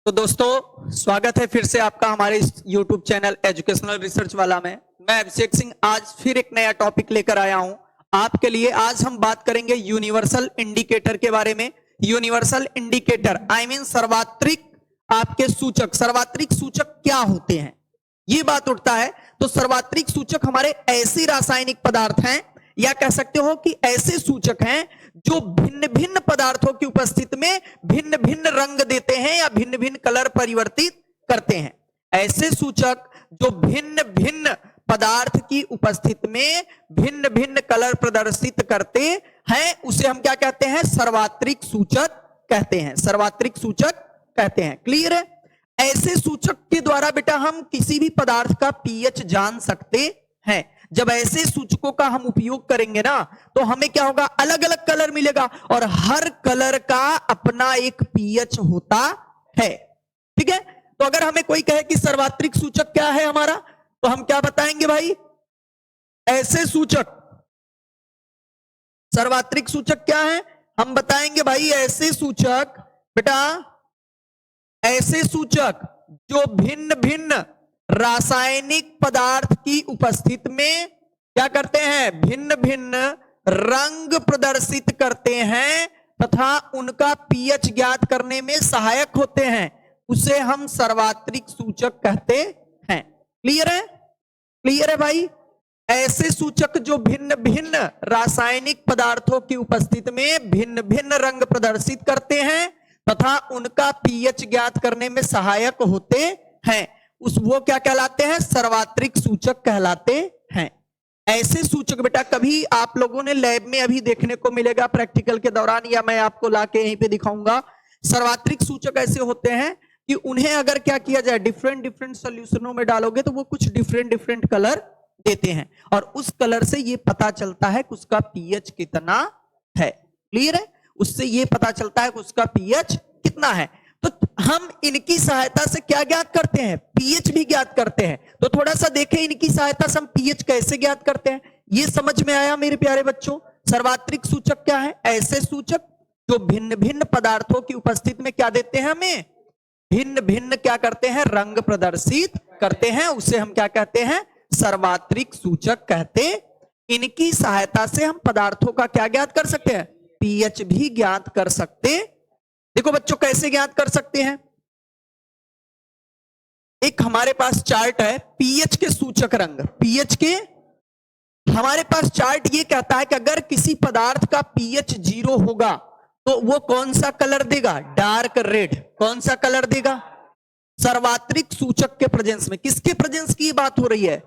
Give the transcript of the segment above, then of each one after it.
तो दोस्तों स्वागत है फिर से आपका हमारे इस YouTube चैनल एजुकेशनल रिसर्च वाला में। मैं अभिषेक सिंह आज फिर एक नया टॉपिक लेकर आया हूं आपके लिए। आज हम बात करेंगे यूनिवर्सल इंडिकेटर के बारे में। यूनिवर्सल इंडिकेटर आई मीन सर्वात्रिक आपके सूचक। सर्वात्रिक सूचक क्या होते हैं ये बात उठता है। तो सर्वात्रिक सूचक हमारे ऐसे रासायनिक पदार्थ हैं या कह सकते हो कि ऐसे सूचक हैं जो भिन्न भिन्न पदार्थों की उपस्थिति में भिन्न भिन्न रंग देते हैं या भिन्न भिन्न कलर परिवर्तित करते हैं। ऐसे सूचक जो भिन्न भिन्न पदार्थ की उपस्थिति में भिन्न भिन्न कलर प्रदर्शित करते हैं उसे हम क्या कहते हैं? सर्वात्रिक सूचक कहते हैं। सर्वात्रिक सूचक कहते हैं। क्लियर है? ऐसे सूचक के द्वारा बेटा हम किसी भी पदार्थ का पीएच जान सकते हैं। जब ऐसे सूचकों का हम उपयोग करेंगे ना तो हमें क्या होगा? अलग अलग कलर मिलेगा और हर कलर का अपना एक पीएच होता है। ठीक है? तो अगर हमें कोई कहे कि सर्वात्रिक सूचक क्या है हमारा, तो हम क्या बताएंगे भाई? ऐसे सूचक। सर्वात्रिक सूचक क्या है? हम बताएंगे भाई ऐसे सूचक बेटा, ऐसे सूचक जो भिन्न भिन्न रासायनिक पदार्थ की उपस्थिति में क्या करते हैं? भिन्न भिन्न रंग प्रदर्शित करते हैं तथा उनका पीएच ज्ञात करने में सहायक होते हैं, उसे हम सर्वात्रिक सूचक कहते हैं। क्लियर है? क्लियर है भाई? ऐसे सूचक जो भिन्न भिन्न रासायनिक पदार्थों की उपस्थिति में भिन्न भिन्न रंग प्रदर्शित करते हैं तथा उनका पीएच ज्ञात करने में सहायक होते हैं, वो क्या कहलाते हैं? सर्वात्रिक सूचक कहलाते हैं। ऐसे सूचक बेटा कभी आप लोगों ने लैब में अभी देखने को मिलेगा प्रैक्टिकल के दौरान, या मैं आपको लाके यहीं पे दिखाऊंगा। सर्वात्रिक सूचक ऐसे होते हैं कि उन्हें अगर क्या किया जाए, डिफरेंट डिफरेंट सॉल्यूशनों में डालोगे तो वो कुछ डिफरेंट डिफरेंट कलर देते हैं और उस कलर से ये पता चलता है कि उसका पीएच कितना है। क्लियर है? उससे ये पता चलता है कि उसका पीएच कितना है। तो हम इनकी सहायता से क्या ज्ञात करते हैं? पीएच भी ज्ञात करते हैं। तो थोड़ा सा देखें इनकी सहायता से हम पीएच कैसे ज्ञात करते हैं। ये समझ में आया मेरे प्यारे बच्चों? सर्वात्रिक सूचक क्या है? ऐसे सूचक जो भिन्न भिन्न पदार्थों की उपस्थिति में क्या देते हैं? हमें भिन्न भिन्न क्या करते हैं? रंग प्रदर्शित करते हैं, उसे हम क्या कहते हैं? सर्वात्रिक सूचक कहते। इनकी सहायता से हम पदार्थों का क्या ज्ञात कर सकते हैं? पीएच भी ज्ञात कर सकते। देखो बच्चों कैसे ज्ञात कर सकते हैं। एक हमारे पास चार्ट है पीएच के सूचक रंग। पीएच के हमारे पास चार्ट ये कहता है कि अगर किसी पदार्थ का पीएच 0 होगा तो वो कौन सा कलर देगा? Dark red. कौन सा कलर देगा? सर्वात्रिक सूचक के प्रेजेंस में। किसके प्रेजेंस की बात हो रही है?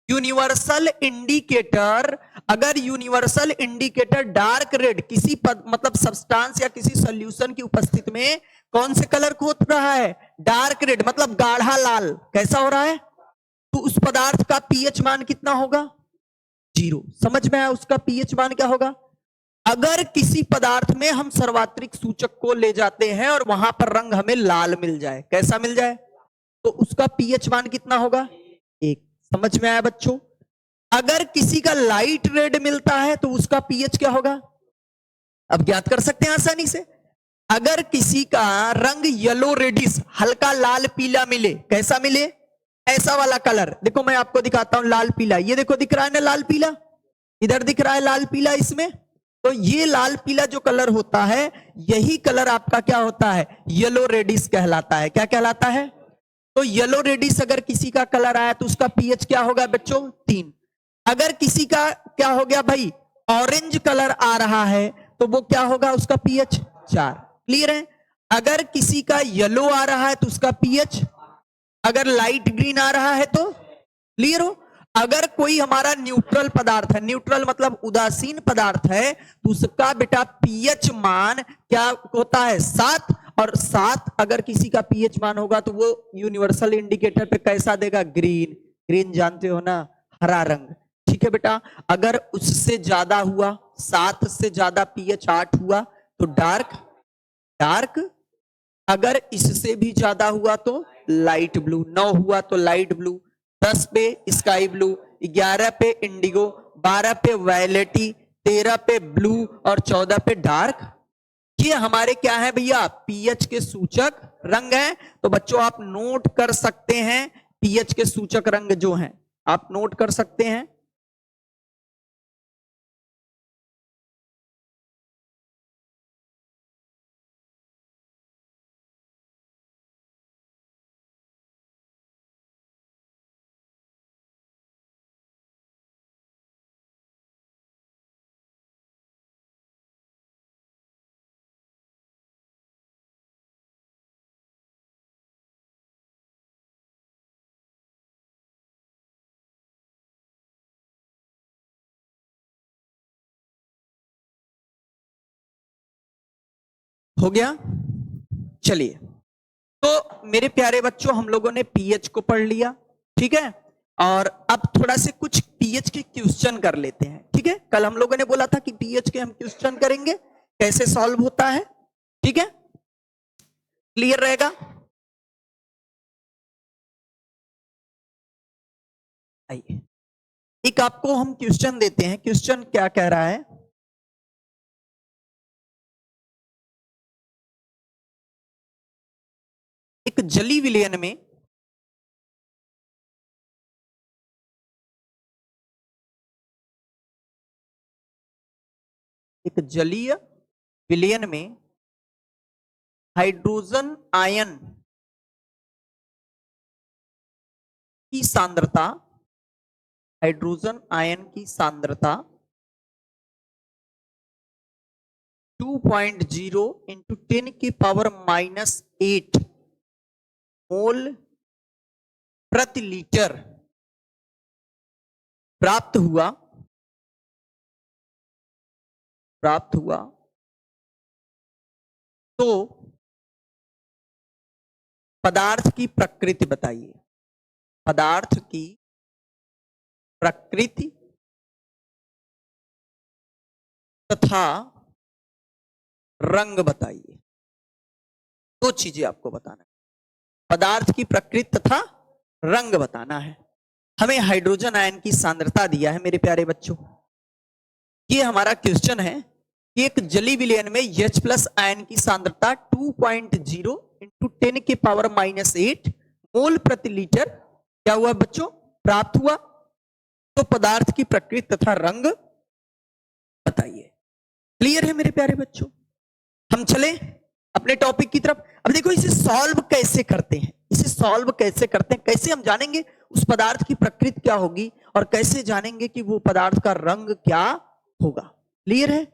Universal indicator. अगर यूनिवर्सल इंडिकेटर डार्क रेड किसी मतलब सब्सटेंस या किसी सॉल्यूशन की उपस्थिति में कौन से कलर को हो रहा है? डार्क रेड, मतलब गाढ़ा लाल। कैसा हो रहा है? तो उस पदार्थ का पीएच मान कितना होगा? 0। समझ में आया? उसका पीएच मान क्या होगा? अगर किसी पदार्थ में हम सर्वात्रिक सूचक को ले जाते हैं और वहां पर रंग हमें लाल मिल जाए, कैसा मिल जाए, तो उसका पीएच मान कितना होगा? 1। समझ में आया बच्चों? अगर किसी का लाइट रेड मिलता है तो उसका पीएच क्या होगा? अब ज्ञात कर सकते हैं आसानी से। अगर किसी का रंग येलो रेडिश, हल्का लाल पीला मिले, कैसा मिले? ऐसा वाला कलर। देखो मैं आपको दिखाता हूं लाल पीला। ये देखो दिख रहा है ना लाल पीला, इधर दिख रहा है लाल पीला इसमें। तो ये लाल पीला जो कलर होता है यही कलर आपका क्या होता है? येलो रेडिश कहलाता है। क्या कहलाता है? तो येलो रेडिश अगर किसी का कलर आया तो उसका पीएच क्या होगा बच्चों? 3। अगर किसी का क्या हो गया भाई? ऑरेंज कलर आ रहा है तो वो क्या होगा? उसका पीएच 4। क्लियर है? अगर किसी का येलो आ रहा है तो उसका पीएच, अगर लाइट ग्रीन आ रहा है तो, क्लियर हो? अगर कोई हमारा न्यूट्रल पदार्थ है, न्यूट्रल मतलब उदासीन पदार्थ है, तो उसका बेटा पीएच मान क्या होता है? 7। और 7 अगर किसी का पीएच मान होगा तो वो यूनिवर्सल इंडिकेटर पे कैसा देगा? ग्रीन। ग्रीन जानते हो ना, हरा रंग। ठीक है बेटा? अगर उससे ज्यादा हुआ, 7 से ज्यादा पीएच 8 हुआ तो डार्क। डार्क अगर इससे भी ज्यादा हुआ तो लाइट ब्लू। 9 हुआ तो लाइट ब्लू, 10 पे स्काई ब्लू, 11 पे इंडिगो, 12 पे वायलेटी, 13 पे ब्लू और 14 पे डार्क ये हमारे क्या है भैया, पीएच के सूचक रंग हैं। तो बच्चों आप नोट कर सकते हैं, पीएच के सूचक रंग जो हैं आप नोट कर सकते हैं। हो गया, चलिए। तो मेरे प्यारे बच्चों हम लोगों ने पीएच को पढ़ लिया, ठीक है। और अब थोड़ा से कुछ पीएच के क्वेश्चन कर लेते हैं, ठीक है। कल हम लोगों ने बोला था कि पीएच के हम क्वेश्चन करेंगे, कैसे सॉल्व होता है, ठीक है, क्लियर रहेगा। आइए, एक आपको हम क्वेश्चन देते हैं। क्वेश्चन क्या कह रहा है, एक जली विलयन में एक जलीय विलयन में हाइड्रोजन आयन की सांद्रता, हाइड्रोजन आयन की सांद्रता 2.0 इंटू 10 की पावर -8 मोल प्रति लीटर प्राप्त हुआ तो पदार्थ की प्रकृति बताइए। पदार्थ की प्रकृति तथा रंग बताइए। दो चीजें आपको बताना है, पदार्थ की प्रकृति तथा रंग बताना है। हमें हाइड्रोजन आयन की सांद्रता दिया है मेरे प्यारे बच्चों। ये हमारा क्वेश्चन है कि एक जली विलयन में H+ आयन की सांद्रता 2.0 इंटू 10 की पावर -8 मोल प्रति लीटर क्या हुआ बच्चों, प्राप्त हुआ। तो पदार्थ की प्रकृति तथा रंग बताइए। क्लियर है मेरे प्यारे बच्चों। हम चले अपने टॉपिक की तरफ। अब देखो इसे सॉल्व कैसे करते हैं, इसे सॉल्व कैसे करते हैं, कैसे हम जानेंगे उस पदार्थ की प्रकृति क्या होगी और कैसे जानेंगे कि वो पदार्थ का रंग क्या होगा। क्लियर है,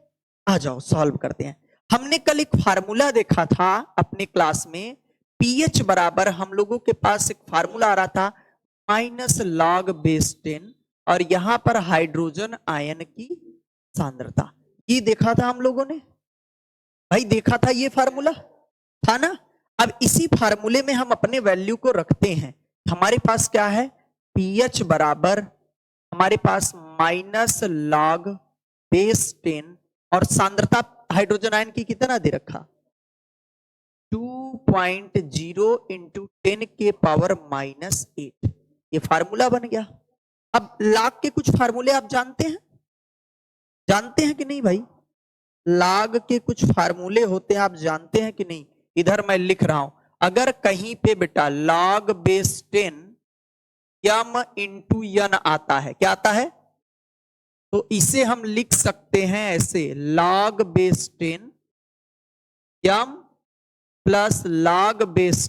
आ जाओ सॉल्व करते हैं। हमने कल एक फार्मूला देखा था अपने क्लास में, पीएच बराबर हम लोगों के पास एक फार्मूला आ रहा था -log/10 और यहां पर हाइड्रोजन आयन की सांद्रता, ये देखा था हम लोगों ने भाई, देखा था ये फार्मूला था ना। अब इसी फार्मूले में हम अपने वैल्यू को रखते हैं। हमारे पास क्या है, पीएच बराबर हमारे पास -log/10 और सांद्रता हाइड्रोजन आयन की कितना दे रखा, 2.0 इंटू 10 के पावर -8। ये फार्मूला बन गया। अब log के कुछ फार्मूले आप जानते हैं कि नहीं भाई, log के कुछ फार्मूले होते हैं आप जानते हैं कि नहीं। इधर मैं लिख रहा हूं, अगर कहीं पे बेटा log/10 m इंटू n आता है, क्या आता है, तो इसे हम लिख सकते हैं ऐसे log/10 m plus log/10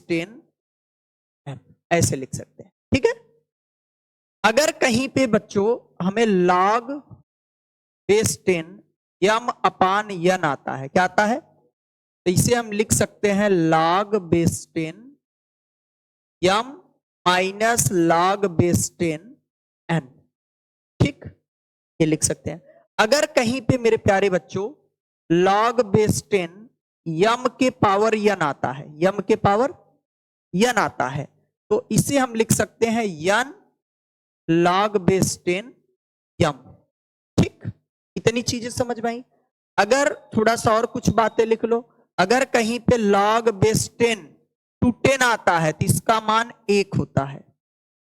m, ऐसे लिख सकते हैं, ठीक है। अगर कहीं पे बच्चों हमें log/10 m/n आता है, क्या आता है, तो इसे हम लिख सकते हैं log/10 m minus log/10 n, ठीक, ये लिख सकते हैं। अगर कहीं पे मेरे प्यारे बच्चों log/10 m के पावर n आता है, m के पावर n आता है, तो इसे हम लिख सकते हैं n log/10 m, ठीक। इतनी चीजें समझ में आई। अगर थोड़ा सा और कुछ बातें लिख लो, अगर कहीं पे log/10 to 10 आता है तो इसका मान 1 होता है,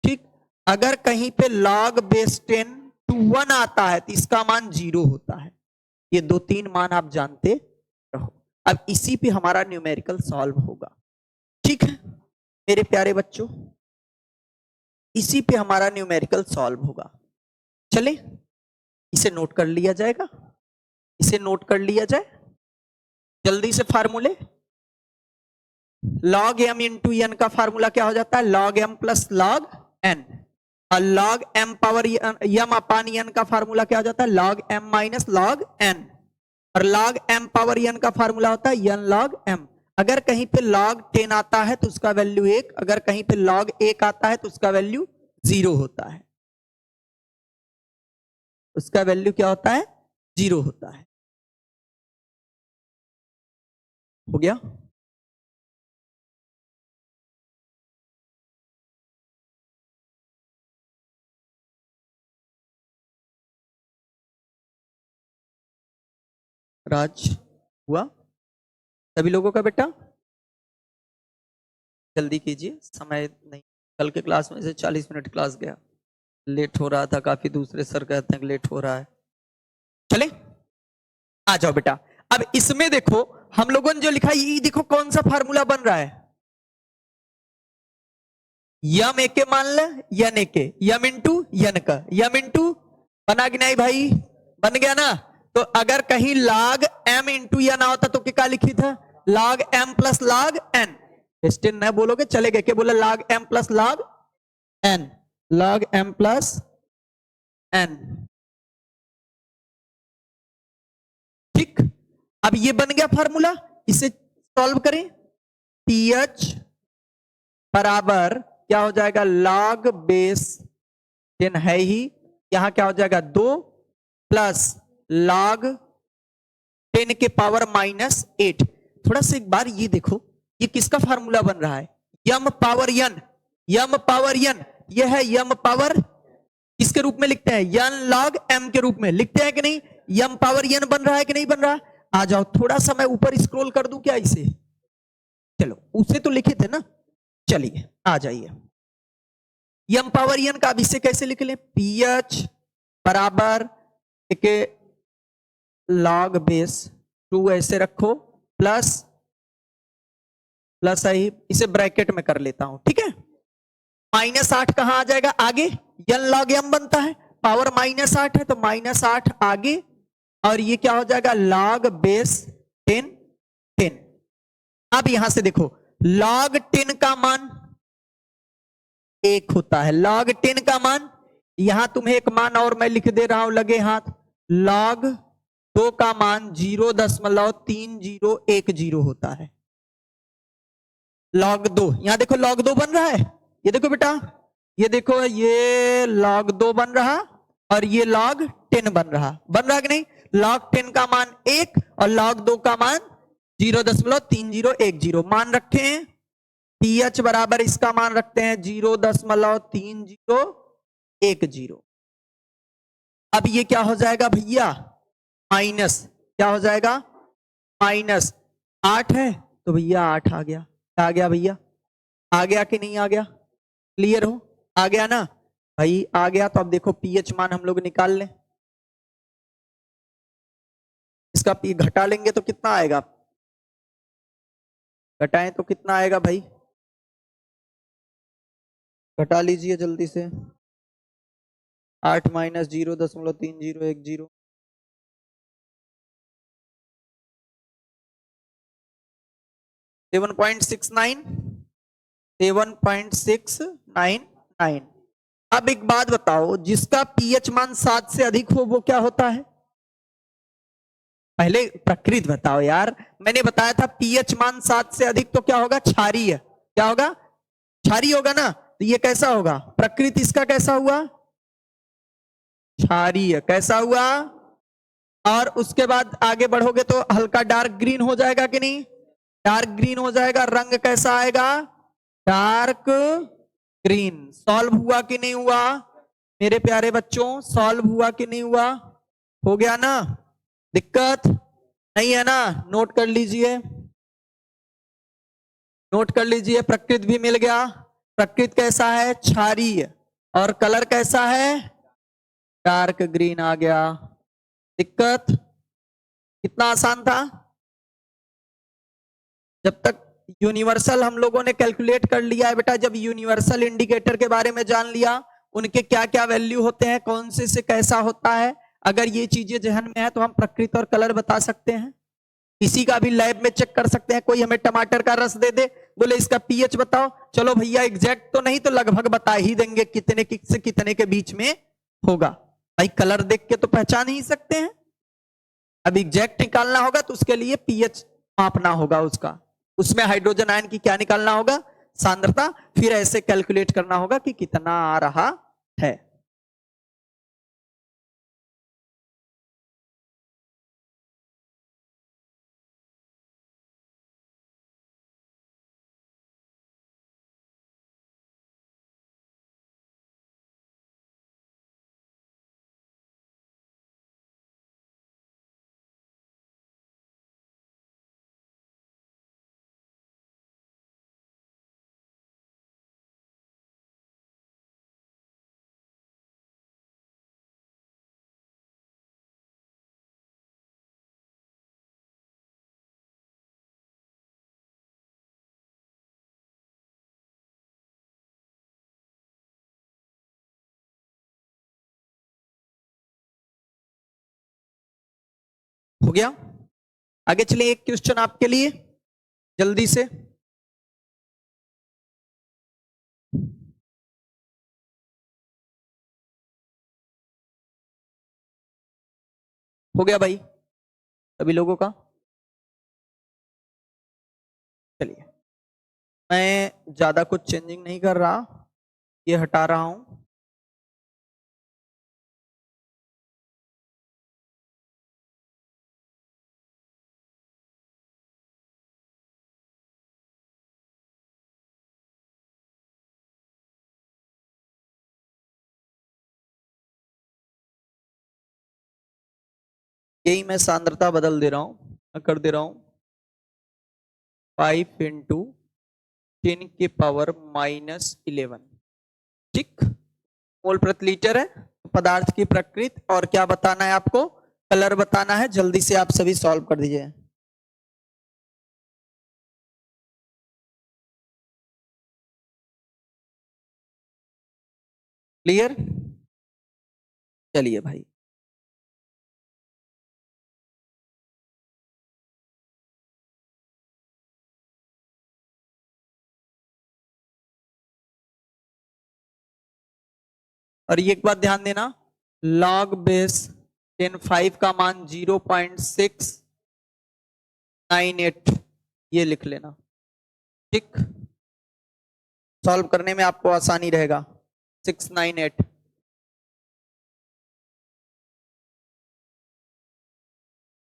ठीक। अगर कहीं पे log/10 to 1 आता है तो इसका मान 0 होता है। ये 2-3 मान आप जानते रहो। अब इसी पे हमारा न्यूमेरिकल सॉल्व होगा, ठीक है मेरे प्यारे बच्चों, इसी पे हमारा न्यूमेरिकल सॉल्व होगा। चले इसे नोट कर लिया जाएगा, इसे नोट कर लिया जाए जल्दी से। फार्मूले log m इंटू एन का फार्मूला क्या हो जाता है, log m plus log n, और log m पावर m अपान n का फार्मूला क्या हो जाता है, log m minus log n, और log m पावर n का फार्मूला होता है n log m। अगर कहीं पे log 10 आता है तो उसका वैल्यू 1, अगर कहीं पे log 1 आता है तो उसका वैल्यू 0 होता है, उसका वैल्यू क्या होता है, 0 होता है। हो गया, राज हुआ सभी लोगों का बेटा, जल्दी कीजिए समय नहीं, कल के क्लास में से 40 मिनट क्लास गया, लेट हो रहा था काफी, दूसरे सर कहते हैं लेट हो रहा है। चले आ जाओ बेटा, अब इसमें देखो हम लोगों ने जो लिखा ये देखो कौन सा फार्मूला बन रहा है, यम एके मान ले, यन एके, यम इंटू यन का, यम इंटू बना कि नहीं भाई, बन गया ना। तो अगर कहीं log m इंटू यन होता तो क्या लिखी था, log m plus log n, स्टेन नहीं बोलोगे चलेगा, क्या बोला, log m plus log n, log m plus n, ठीक। अब ये बन गया फार्मूला, इसे सॉल्व करें, pH बराबर क्या हो जाएगा, log बेस 10 है ही, यहां क्या हो जाएगा 2 प्लस log 10 के पावर माइनस 8। थोड़ा सा एक बार ये देखो ये किसका फार्मूला बन रहा है, यम पावर यन, यम पावर यन, ये है यम पावर, किसके रूप में लिखते हैं, यन log m के रूप में लिखते हैं कि नहीं, यम पावर यन बन रहा है कि नहीं बन रहा। आ जाओ थोड़ा सा मैं ऊपर स्क्रॉल कर दूं क्या इसे, चलो उसे तो लिखे थे ना, चलिए आ जाइए, यम पावर यन का अब इसे कैसे लिख लें, pH बराबर के log बेस 2 ऐसे रखो प्लस प्लस आई, इसे ब्रैकेट में कर लेता हूं, ठीक है। -8 कहां आ जाएगा आगे, n log m बनता है, पावर -8 है तो -8 आगे, और ये क्या हो जाएगा log बेस 10 10। अब यहां से देखो log 10 का मान 1 होता है, log 10 का मान, यहां तुम्हें एक मान और मैं लिख दे रहा हूं लगे हाथ, log 2 का मान 0.3010 होता है, log 2, यहां देखो log 2 बन रहा है, ये देखो बेटा, ये देखो ये log 2 बन रहा और ये log 10 बन रहा कि नहीं, log 10 का मान 1 और log 2 का मान 0.3010 मान रखे हैं, pH बराबर इसका मान रखते हैं 0.3010। अब ये क्या हो जाएगा भैया, माइनस, क्या हो जाएगा -8 है तो भैया 8 आ गया, आ गया भैया, आ गया कि नहीं आ गया, क्लियर हो, आ गया ना भाई, आ गया। तो अब देखो pH मान हम लोग निकाल लें, इसका पी घटा लेंगे तो कितना आएगा, घटाएं तो कितना आएगा भाई, घटा लीजिए जल्दी से, 8 माइनस 0.3010, 7.699। अब एक बात बताओ, जिसका pH मान 7 से अधिक हो वो क्या होता है, पहले प्रकृति बताओ यार, मैंने बताया था pH मान 7 से अधिक तो क्या होगा, क्षारीय, क्या होगा, क्षारीय होगा ना, तो ये कैसा होगा, प्रकृति इसका कैसा हुआ, क्षारीय, कैसा हुआ, और उसके बाद आगे बढ़ोगे तो हल्का डार्क ग्रीन हो जाएगा कि नहीं, डार्क ग्रीन हो जाएगा, रंग कैसा आएगा, डार्क ग्रीन। सॉल्व हुआ कि नहीं हुआ मेरे प्यारे बच्चों, सॉल्व हुआ कि नहीं हुआ, हो गया ना, दिक्कत नहीं है ना, नोट कर लीजिए, नोट कर लीजिए, प्रकृति भी मिल गया, प्रकृति कैसा है, क्षारीय, और कलर कैसा है, डार्क ग्रीन आ गया। दिक्कत, कितना आसान था, जब तक यूनिवर्सल हम लोगों ने कैलकुलेट कर लिया है बेटा, जब यूनिवर्सल इंडिकेटर के बारे में जान लिया, उनके क्या क्या वैल्यू होते हैं, कौन से कैसा होता है, अगर ये चीजें जहन में है तो हम प्रकृति और कलर बता सकते हैं। किसी का भी लैब में चेक कर सकते हैं। कोई हमें टमाटर का रस दे दे, बोले इसका पीएच बताओ, चलो भैया एग्जैक्ट तो नहीं तो लगभग बता ही देंगे कितने से कितने के बीच में होगा। भाई कलर देख के तो पहचान ही सकते हैं। अब एग्जैक्ट निकालना होगा तो उसके लिए पीएच मापना होगा उसका, उसमें हाइड्रोजन आयन की क्या निकालना होगा, सांद्रता, फिर ऐसे कैलकुलेट करना होगा कि कितना आ रहा है। हो गया। आगे चलिए, एक क्वेश्चन आपके लिए जल्दी से। हो गया भाई सभी लोगों का? चलिए, मैं ज्यादा कुछ चेंजिंग नहीं कर रहा, ये हटा रहा हूं। यही मैं सांद्रता बदल दे रहा हूं, मैं कर दे रहा हूं 5 इंटू 10 के पावर -11। ठीक, मोल प्रति लीटर है। पदार्थ की प्रकृति और क्या बताना है आपको, कलर बताना है। जल्दी से आप सभी सॉल्व कर दीजिए। क्लियर? चलिए भाई, और ये एक बात ध्यान देना, log बेस 10(5) का मान 0.698 ये लिख लेना। ठीक, सॉल्व करने में आपको आसानी रहेगा। 698।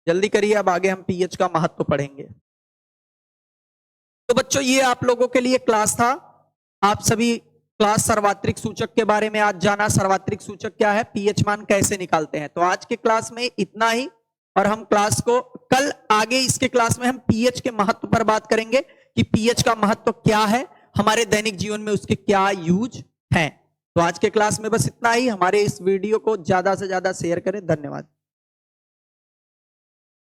जल्दी करिए, अब आगे हम पीएच का महत्व पढ़ेंगे। तो बच्चों ये आप लोगों के लिए क्लास था। आप सभी क्लास सार्वत्रिक सूचक के बारे में आज जाना, सार्वत्रिक सूचक क्या है, पीएच मान कैसे निकालते हैं। तो आज के क्लास में इतना ही, और हम क्लास को कल आगे इसके क्लास में हम पीएच के महत्व पर बात करेंगे कि पीएच का महत्व क्या है, हमारे दैनिक जीवन में उसके क्या यूज हैं। तो आज के क्लास में बस इतना ही। हमारे इस वीडियो को ज्यादा से ज्यादा शेयर करें। धन्यवाद।